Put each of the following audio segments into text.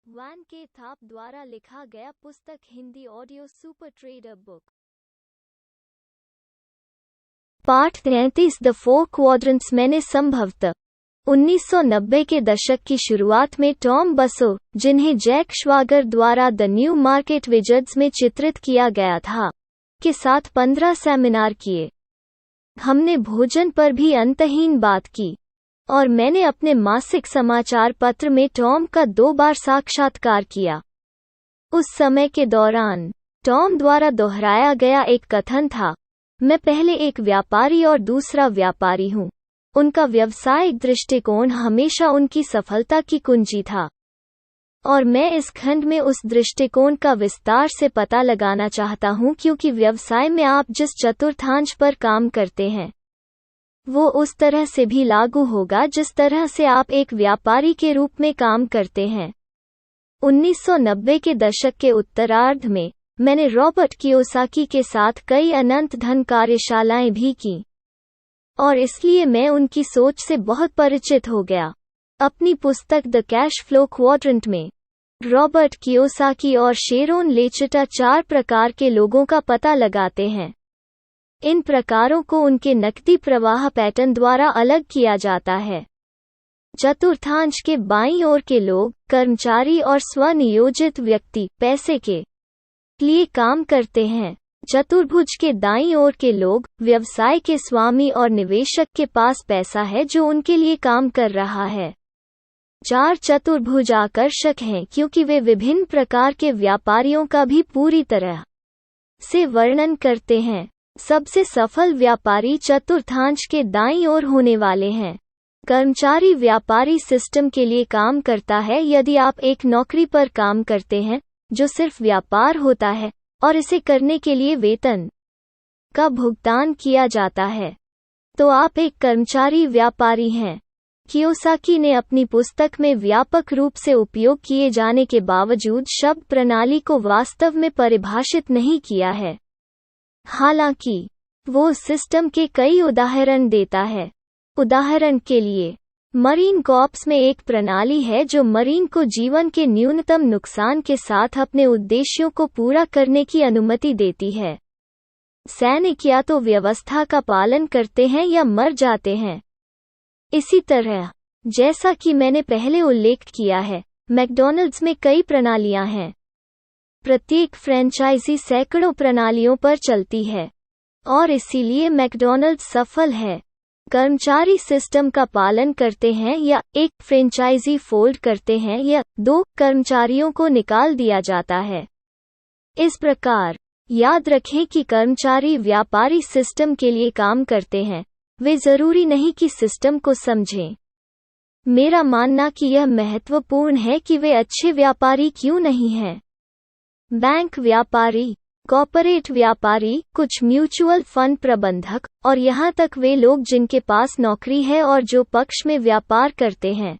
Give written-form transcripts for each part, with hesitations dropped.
Van के थाप द्वारा लिखा गया पुस्तक Hindi audio super trader book पाठ 33 द 4 क्वाड्रेंट्स। मैंने संभवतः 1990 के दशक की शुरुआत में टॉम बसो, जिन्हें जैक श्वागर द्वारा द न्यू मार्केट विजर्ड्स में चित्रित किया गया था, के साथ 15 सेमिनार किए। हमने भोजन पर भी अंतहीन बात की, और मैंने अपने मासिक समाचार पत्र में टॉम का 2 बार साक्षात्कार किया। उस समय के दौरान टॉम द्वारा दोहराया गया एक कथन था, मैं पहले एक व्यापारी और दूसरा व्यापारी हूँ। उनका व्यावसायिक दृष्टिकोण हमेशा उनकी सफलता की कुंजी था, और मैं इस खंड में उस दृष्टिकोण का विस्तार से पता लगाना चाहता हूँ, क्योंकि व्यवसाय में आप जिस चतुर्थांश पर काम करते हैं वो उस तरह से भी लागू होगा जिस तरह से आप एक व्यापारी के रूप में काम करते हैं। 1990 के दशक के उत्तरार्ध में मैंने रॉबर्ट कियोसाकी के साथ कई अनंत धन कार्यशालाएं भी की, और इसलिए मैं उनकी सोच से बहुत परिचित हो गया। अपनी पुस्तक द कैश फ्लो क्वाड्रेंट में रॉबर्ट कियोसाकी और शेरोन लेचिटा 4 प्रकार के लोगों का पता लगाते हैं। इन प्रकारों को उनके नकदी प्रवाह पैटर्न द्वारा अलग किया जाता है। चतुर्थांश के बाईं ओर के लोग कर्मचारी और स्वनियोजित व्यक्ति पैसे के लिए काम करते हैं। चतुर्भुज के दाईं ओर के लोग व्यवसाय के स्वामी और निवेशक के पास पैसा है जो उनके लिए काम कर रहा है। 4 चतुर्भुज आकर्षक हैं क्योंकि वे विभिन्न प्रकार के व्यापारियों का भी पूरी तरह से वर्णन करते हैं। सबसे सफल व्यापारी चतुर्थांश के दाईं ओर होने वाले हैं। कर्मचारी व्यापारी सिस्टम के लिए काम करता है। यदि आप एक नौकरी पर काम करते हैं जो सिर्फ व्यापार होता है और इसे करने के लिए वेतन का भुगतान किया जाता है, तो आप एक कर्मचारी व्यापारी हैं। कियोसाकी ने अपनी पुस्तक में व्यापक रूप से उपयोग किए जाने के बावजूद शब्द प्रणाली को वास्तव में परिभाषित नहीं किया है। हालांकि वो सिस्टम के कई उदाहरण देता है। उदाहरण के लिए, मरीन कॉर्प्स में एक प्रणाली है जो मरीन को जीवन के न्यूनतम नुकसान के साथ अपने उद्देश्यों को पूरा करने की अनुमति देती है। सैनिक या तो व्यवस्था का पालन करते हैं या मर जाते हैं। इसी तरह, जैसा कि मैंने पहले उल्लेख किया है, मैकडॉनल्ड्स में कई प्रणालियां हैं। प्रत्येक फ्रेंचाइजी सैकड़ों प्रणालियों पर चलती है, और इसीलिए मैकडॉनल्ड्स सफल है। कर्मचारी सिस्टम का पालन करते हैं या एक फ्रेंचाइजी फोल्ड करते हैं या 2 कर्मचारियों को निकाल दिया जाता है। इस प्रकार, याद रखें कि कर्मचारी व्यापारी सिस्टम के लिए काम करते हैं, वे जरूरी नहीं कि सिस्टम को समझें। मेरा मानना कि यह महत्वपूर्ण है कि वे अच्छे व्यापारी क्यों नहीं हैं। बैंक व्यापारी, कॉर्पोरेट व्यापारी, कुछ म्यूचुअल फंड प्रबंधक, और यहाँ तक वे लोग जिनके पास नौकरी है और जो पक्ष में व्यापार करते हैं,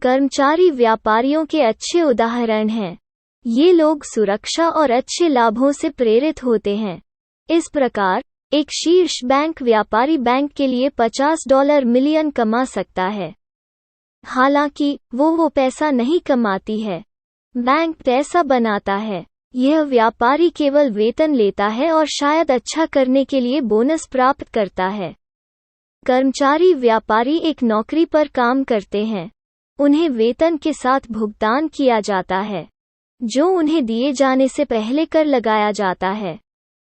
कर्मचारी व्यापारियों के अच्छे उदाहरण हैं। ये लोग सुरक्षा और अच्छे लाभों से प्रेरित होते हैं। इस प्रकार, एक शीर्ष बैंक व्यापारी बैंक के लिए $50 मिलियन कमा सकता है। हालांकि वो पैसा नहीं कमाती है, बैंक पैसा बनाता है। यह व्यापारी केवल वेतन लेता है और शायद अच्छा करने के लिए बोनस प्राप्त करता है। कर्मचारी व्यापारी एक नौकरी पर काम करते हैं। उन्हें वेतन के साथ भुगतान किया जाता है, जो उन्हें दिए जाने से पहले कर लगाया जाता है।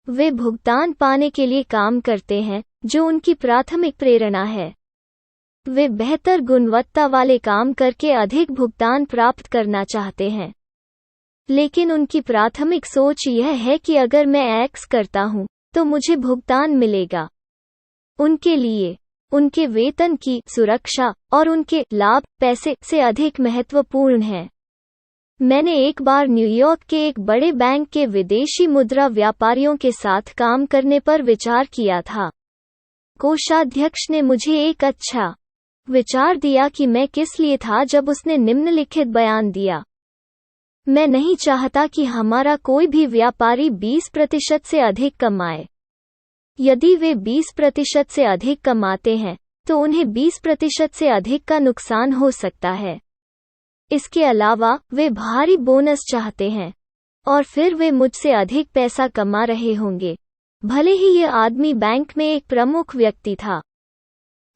वे भुगतान पाने के लिए काम करते हैं, जो उनकी प्राथमिक प्रेरणा है। वे बेहतर गुणवत्ता वाले काम करके अधिक भुगतान प्राप्त करना चाहते हैं, लेकिन उनकी प्राथमिक सोच यह है कि अगर मैं एक्स करता हूं तो मुझे भुगतान मिलेगा। उनके लिए उनके वेतन की सुरक्षा और उनके लाभ पैसे से अधिक महत्वपूर्ण है। मैंने एक बार न्यूयॉर्क के एक बड़े बैंक के विदेशी मुद्रा व्यापारियों के साथ काम करने पर विचार किया था। कोषाध्यक्ष ने मुझे एक अच्छा विचार दिया कि मैं किस लिए था जब उसने निम्नलिखित बयान दिया, मैं नहीं चाहता कि हमारा कोई भी व्यापारी 20% से अधिक कमाए। यदि वे 20% से अधिक कमाते हैं तो उन्हें 20% से अधिक का नुकसान हो सकता है। इसके अलावा वे भारी बोनस चाहते हैं और फिर वे मुझसे अधिक पैसा कमा रहे होंगे। भले ही ये आदमी बैंक में एक प्रमुख व्यक्ति था,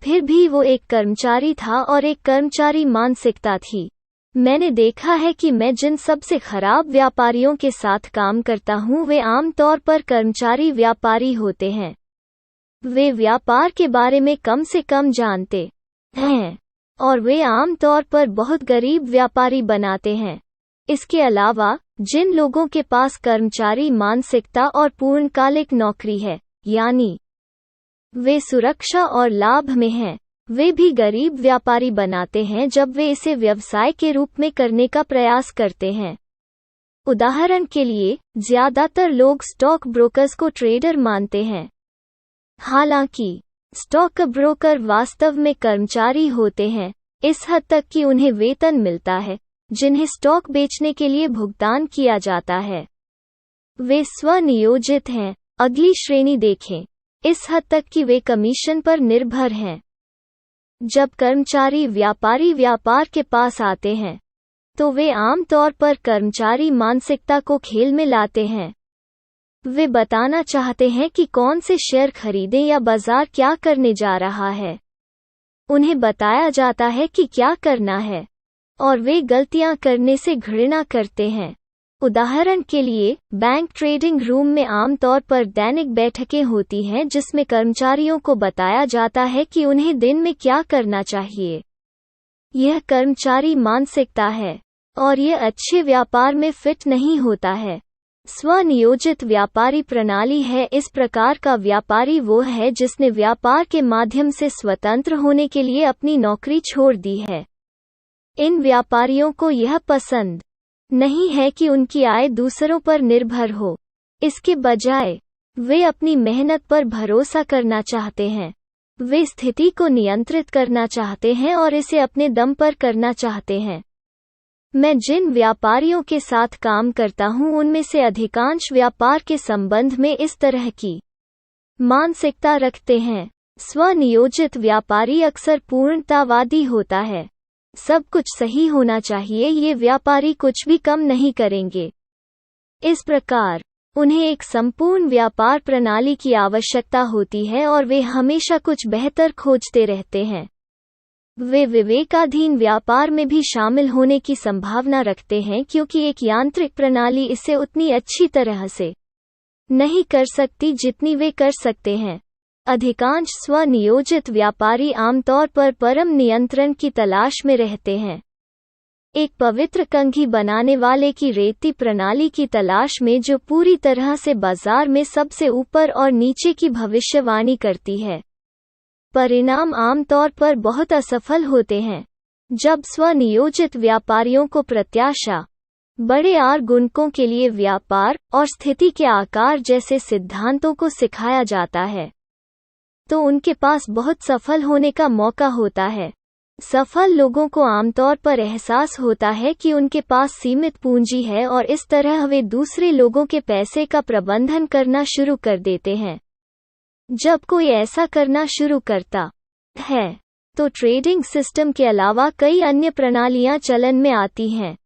फिर भी वो एक कर्मचारी था और एक कर्मचारी मानसिकता थी। मैंने देखा है कि मैं जिन सबसे खराब व्यापारियों के साथ काम करता हूँ वे आमतौर पर कर्मचारी व्यापारी होते हैं। वे व्यापार के बारे में कम से कम जानते हैं और वे आमतौर पर बहुत गरीब व्यापारी बनाते हैं। इसके अलावा जिन लोगों के पास कर्मचारी मानसिकता और पूर्णकालिक नौकरी है, यानी वे सुरक्षा और लाभ में हैं, वे भी गरीब व्यापारी बनाते हैं जब वे इसे व्यवसाय के रूप में करने का प्रयास करते हैं। उदाहरण के लिए, ज्यादातर लोग स्टॉक ब्रोकर्स को ट्रेडर मानते हैं। हालांकि स्टॉक ब्रोकर वास्तव में कर्मचारी होते हैं, इस हद तक कि उन्हें वेतन मिलता है जिन्हें स्टॉक बेचने के लिए भुगतान किया जाता है। वे स्वनियोजित हैं। अगली श्रेणी देखें, इस हद तक कि वे कमीशन पर निर्भर हैं। जब कर्मचारी व्यापारी व्यापार के पास आते हैं, तो वे आमतौर पर कर्मचारी मानसिकता को खेल में लाते हैं। वे बताना चाहते हैं कि कौन से शेयर खरीदें या बाजार क्या करने जा रहा है। उन्हें बताया जाता है कि क्या करना है और वे गलतियां करने से घृणा करते हैं। उदाहरण के लिए, बैंक ट्रेडिंग रूम में आमतौर पर दैनिक बैठकें होती हैं जिसमें कर्मचारियों को बताया जाता है कि उन्हें दिन में क्या करना चाहिए। यह कर्मचारी मानसिकता है और यह अच्छे व्यापार में फिट नहीं होता है। स्वनियोजित व्यापारी प्रणाली है। इस प्रकार का व्यापारी वो है जिसने व्यापार के माध्यम से स्वतंत्र होने के लिए अपनी नौकरी छोड़ दी है। इन व्यापारियों को यह पसंद नहीं है कि उनकी आय दूसरों पर निर्भर हो। इसके बजाय वे अपनी मेहनत पर भरोसा करना चाहते हैं। वे स्थिति को नियंत्रित करना चाहते हैं और इसे अपने दम पर करना चाहते हैं। मैं जिन व्यापारियों के साथ काम करता हूं उनमें से अधिकांश व्यापार के संबंध में इस तरह की मानसिकता रखते हैं। स्वनियोजित व्यापारी अक्सर पूर्णतावादी होता है। सब कुछ सही होना चाहिए, ये व्यापारी कुछ भी कम नहीं करेंगे। इस प्रकार उन्हें एक संपूर्ण व्यापार प्रणाली की आवश्यकता होती है और वे हमेशा कुछ बेहतर खोजते रहते हैं। वे विवेकाधीन व्यापार में भी शामिल होने की संभावना रखते हैं क्योंकि एक यांत्रिक प्रणाली इसे उतनी अच्छी तरह से नहीं कर सकती जितनी वे कर सकते हैं। अधिकांश स्वनियोजित व्यापारी आमतौर पर परम नियंत्रण की तलाश में रहते हैं, एक पवित्र कंघी बनाने वाले की रेती प्रणाली की तलाश में जो पूरी तरह से बाजार में सबसे ऊपर और नीचे की भविष्यवाणी करती है। परिणाम आमतौर पर बहुत असफल होते हैं। जब स्वनियोजित व्यापारियों को प्रत्याशा, बड़े आर गुणकों के लिए व्यापार और स्थिति के आकार जैसे सिद्धांतों को सिखाया जाता है, तो उनके पास बहुत सफल होने का मौका होता है। सफल लोगों को आमतौर पर एहसास होता है कि उनके पास सीमित पूंजी है और इस तरह वे दूसरे लोगों के पैसे का प्रबंधन करना शुरू कर देते हैं। जब कोई ऐसा करना शुरू करता है, तो ट्रेडिंग सिस्टम के अलावा कई अन्य प्रणालियां चलन में आती हैं।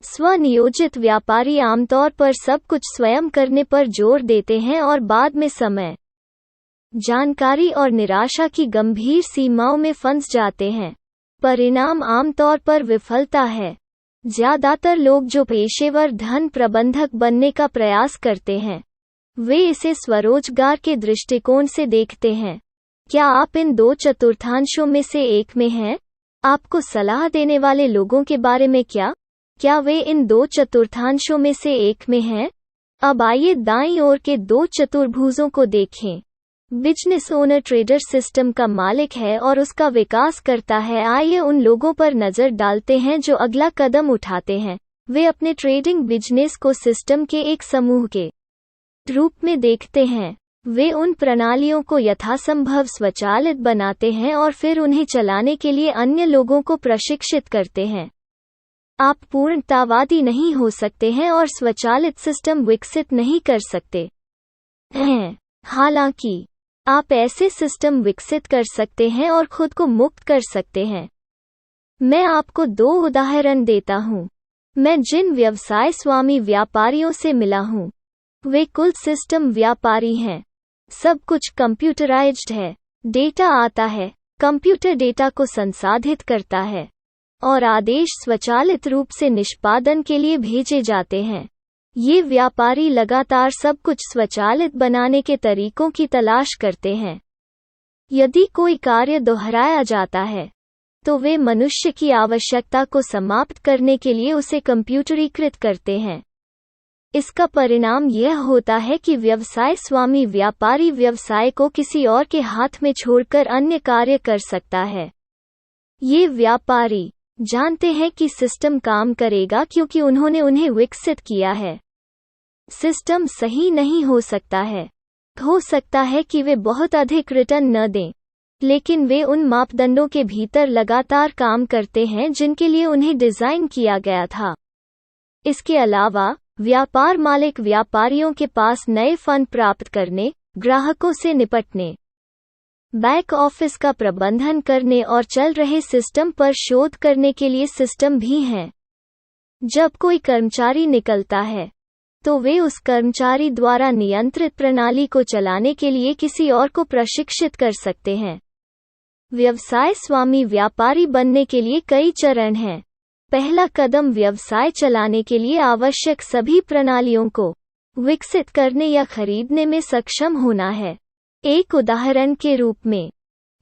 स्वनियोजित व्यापारी आमतौर पर सब कुछ स्वयं करने पर जोर देते हैं और बाद में समय, जानकारी और निराशा की गंभीर सीमाओं में फंस जाते हैं। परिणाम आमतौर पर विफलता है। ज्यादातर लोग जो पेशेवर धन प्रबंधक बनने का प्रयास करते हैं, वे इसे स्वरोजगार के दृष्टिकोण से देखते हैं। क्या आप इन 2/4 में से एक में हैं? आपको सलाह देने वाले लोगों के बारे में क्या वे इन 2/4 में से एक में हैं? अब आइए दाईं ओर के 2 चतुर्भुजों को देखें। बिजनेस ओनर ट्रेडर सिस्टम का मालिक है और उसका विकास करता है। आइए उन लोगों पर नजर डालते हैं जो अगला कदम उठाते हैं। वे अपने ट्रेडिंग बिजनेस को सिस्टम के एक समूह के रूप में देखते हैं। वे उन प्रणालियों को यथासंभव स्वचालित बनाते हैं और फिर उन्हें चलाने के लिए अन्य लोगों को प्रशिक्षित करते हैं। आप पूर्णतावादी नहीं हो सकते हैं और स्वचालित सिस्टम विकसित नहीं कर सकते हैं। हालांकि आप ऐसे सिस्टम विकसित कर सकते हैं और खुद को मुक्त कर सकते हैं। मैं आपको 2 उदाहरण देता हूँ। मैं जिन व्यवसाय स्वामी व्यापारियों से मिला हूँ, वे कुल सिस्टम व्यापारी हैं। सब कुछ कंप्यूटराइज्ड है। डेटा आता है, कंप्यूटर डेटा को संसाधित करता है और आदेश स्वचालित रूप से निष्पादन के लिए भेजे जाते हैं। ये व्यापारी लगातार सब कुछ स्वचालित बनाने के तरीकों की तलाश करते हैं। यदि कोई कार्य दोहराया जाता है, तो वे मनुष्य की आवश्यकता को समाप्त करने के लिए उसे कंप्यूटरीकृत करते हैं। इसका परिणाम यह होता है कि व्यवसाय स्वामी व्यापारी व्यवसाय को किसी और के हाथ में छोड़कर अन्य कार्य कर सकता है। ये व्यापारी जानते हैं कि सिस्टम काम करेगा क्योंकि उन्होंने उन्हें विकसित किया है। सिस्टम सही नहीं हो सकता है। हो सकता है कि वे बहुत अधिक रिटर्न न दें, लेकिन वे उन मापदंडों के भीतर लगातार काम करते हैं जिनके लिए उन्हें डिज़ाइन किया गया था। इसके अलावा व्यापार मालिक व्यापारियों के पास नए फंड प्राप्त करने, ग्राहकों से निपटने, बैक ऑफिस का प्रबंधन करने और चल रहे सिस्टम पर शोध करने के लिए सिस्टम भी हैं। जब कोई कर्मचारी निकलता है, तो वे उस कर्मचारी द्वारा नियंत्रित प्रणाली को चलाने के लिए किसी और को प्रशिक्षित कर सकते हैं। व्यवसाय स्वामी व्यापारी बनने के लिए कई चरण हैं। पहला कदम व्यवसाय चलाने के लिए आवश्यक सभी प्रणालियों को विकसित करने या खरीदने में सक्षम होना है। एक उदाहरण के रूप में,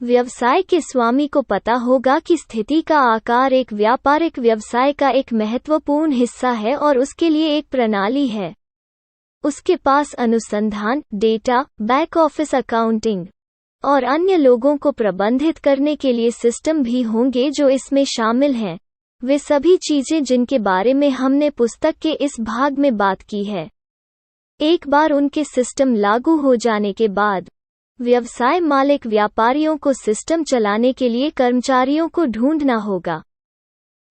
व्यवसाय के स्वामी को पता होगा कि स्थिति का आकार एक व्यापारिक व्यवसाय का एक महत्वपूर्ण हिस्सा है और उसके लिए एक प्रणाली है। उसके पास अनुसंधान, डेटा, बैक ऑफिस अकाउंटिंग और अन्य लोगों को प्रबंधित करने के लिए सिस्टम भी होंगे जो इसमें शामिल हैं। वे सभी चीजें जिनके बारे में हमने पुस्तक के इस भाग में बात की है। एक बार उनके सिस्टम लागू हो जाने के बाद, व्यवसाय मालिक व्यापारियों को सिस्टम चलाने के लिए कर्मचारियों को ढूंढना होगा।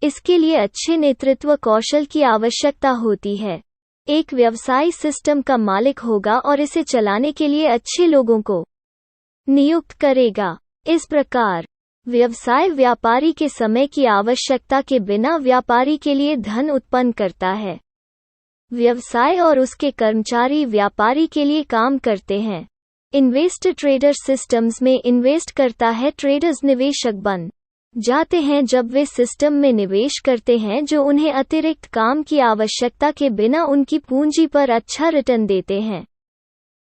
इसके लिए अच्छे नेतृत्व कौशल की आवश्यकता होती है। एक व्यवसाय सिस्टम का मालिक होगा और इसे चलाने के लिए अच्छे लोगों को नियुक्त करेगा। इस प्रकार व्यवसाय व्यापारी के समय की आवश्यकता के बिना व्यापारी के लिए धन उत्पन्न करता है। व्यवसाय और उसके कर्मचारी व्यापारी के लिए काम करते हैं। इन्वेस्टर ट्रेडर सिस्टम्स में इन्वेस्ट करता है। ट्रेडर्स निवेशक बन जाते हैं जब वे सिस्टम में निवेश करते हैं जो उन्हें अतिरिक्त काम की आवश्यकता के बिना उनकी पूंजी पर अच्छा रिटर्न देते हैं।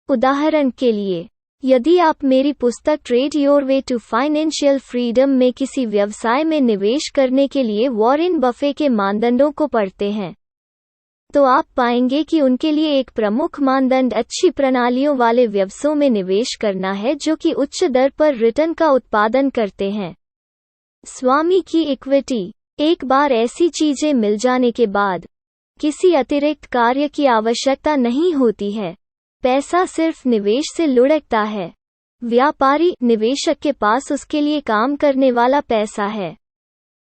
उदाहरण के लिए, यदि आप मेरी पुस्तक trade your way to financial freedom में किसी व्यवसाय में निवेश करने के लिए वॉरेन बफे के मानदंडों को पढ़ते हैं, तो आप पाएंगे कि उनके लिए एक प्रमुख मानदंड अच्छी प्रणालियों वाले व्यवसायों में निवेश करना है जो कि उच्च दर पर रिटर्न का उत्पादन करते हैं। स्वामी की इक्विटी। एक बार ऐसी चीजें मिल जाने के बाद किसी अतिरिक्त कार्य की आवश्यकता नहीं होती है। पैसा सिर्फ निवेश से लुढ़कता है। व्यापारी निवेशक के पास उसके लिए काम करने वाला पैसा है।